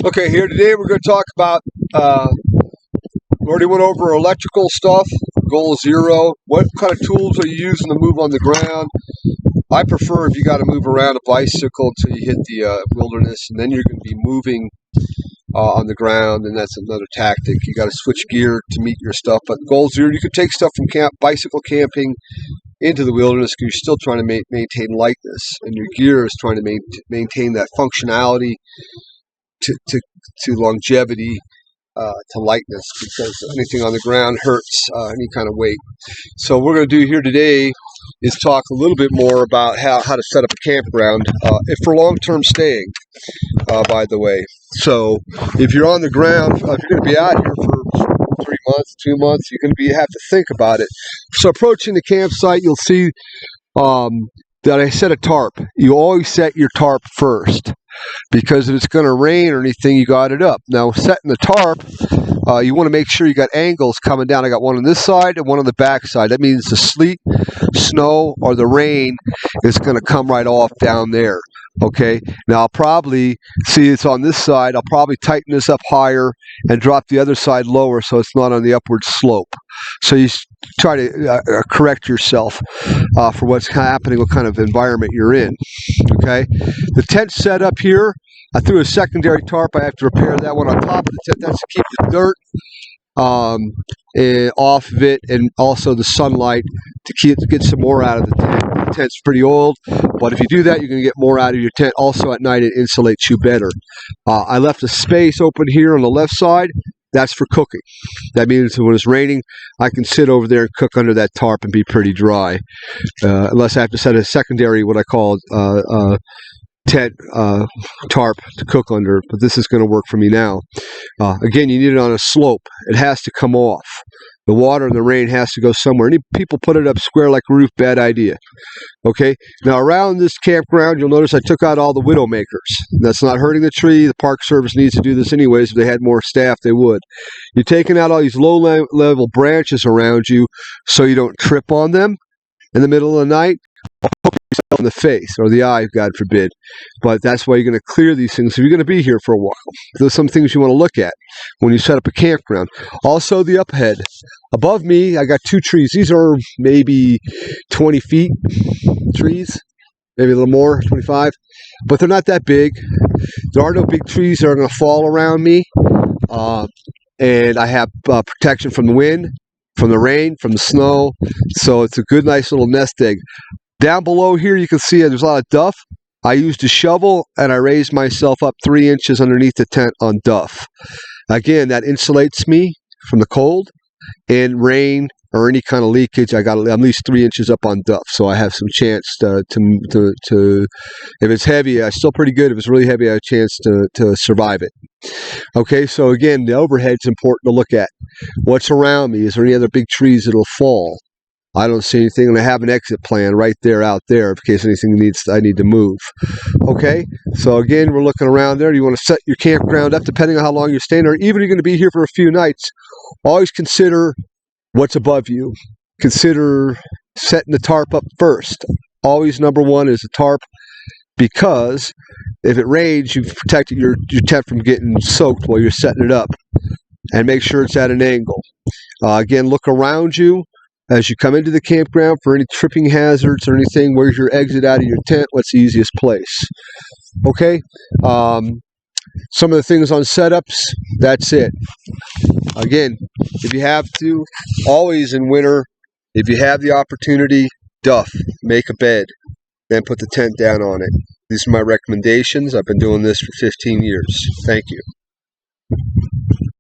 Okay, here today we're going to talk about, we already went over electrical stuff, goal zero. What kind of tools are you using to move on the ground? I prefer if you got to move around a bicycle until you hit the wilderness, and then you're going to be moving on the ground, and that's another tactic. You got to switch gear to meet your stuff. But goal zero, you could take stuff from bicycle camping into the wilderness because you're still trying to maintain lightness, and your gear is trying to maintain that functionality to longevity, to lightness, because anything on the ground hurts any kind of weight. So what we're going to do here today is talk a little bit more about how to set up a campground for long-term staying, by the way. So if you're on the ground, if you're going to be out here for 3 months, 2 months, you're going to have to think about it. So approaching the campsite, you'll see that I set a tarp. You always set your tarp first, because if it's going to rain or anything, you got it up. Now, setting the tarp, you want to make sure you got angles coming down. I got one on this side and one on the back side. That means the sleet, snow, or the rain is going to come right off down there. Okay, now I'll probably, see it's on this side, I'll probably tighten this up higher and drop the other side lower so it's not on the upward slope. So you try to correct yourself for what's happening, what kind of environment you're in. Okay, the tent set up here, I threw a secondary tarp. I have to repair that one on top of the tent. That's to keep the dirt off of it, and also the sunlight to get some more out of the tent. The tent's pretty old, but if you do that, you're going to get more out of your tent. Also at night, it insulates you better. I left a space open here on the left side. That's for cooking. That means when it's raining, I can sit over there and cook under that tarp and be pretty dry, unless I have to set a secondary, what I call tent tarp to cook under, but this is going to work for me now. Again, you need it on a slope. It has to come off. The water and the rain has to go somewhere. Any people put it up square like a roof, bad idea. Okay, now around this campground, you'll notice I took out all the widow makers. That's not hurting the tree. The Park Service needs to do this anyways. If they had more staff, they would. You're taking out all these low-level branches around you so you don't trip on them in the middle of the night. Poke yourself in the face or the eye, God forbid. But that's why you're going to clear these things if you're going to be here for a while. There's some things you want to look at when you set up a campground. Also, the uphead. Above me, I got 2 trees. These are maybe 20 feet trees, maybe a little more, 25. But they're not that big. There are no big trees that are going to fall around me. And I have protection from the wind, from the rain, from the snow. So it's a good, nice little nest egg. Down below here, you can see there's a lot of duff. I used a shovel, and I raised myself up 3 inches underneath the tent on duff. Again, that insulates me from the cold and rain or any kind of leakage. I got at least 3 inches up on duff, so I have some chance to if it's heavy, still pretty good. If it's really heavy, I have a chance to survive it. Okay, so again, the overhead's important to look at. What's around me? Is there any other big trees that'll fall? I don't see anything, and I have an exit plan right there, out there, in case anything I need to move. Okay, so again, we're looking around there. You want to set your campground up, depending on how long you're staying there. Even if you're going to be here for a few nights, always consider what's above you. Consider setting the tarp up first. Always number one is the tarp, because if it rains, you've protected your tent from getting soaked while you're setting it up. And make sure it's at an angle. Again, look around you as you come into the campground for any tripping hazards or anything. Where's your exit out of your tent? What's the easiest place? Okay, some of the things on setups, that's it. Again, if you have to, always in winter, if you have the opportunity, duff, make a bed, then put the tent down on it. These are my recommendations. I've been doing this for 15 years. Thank you.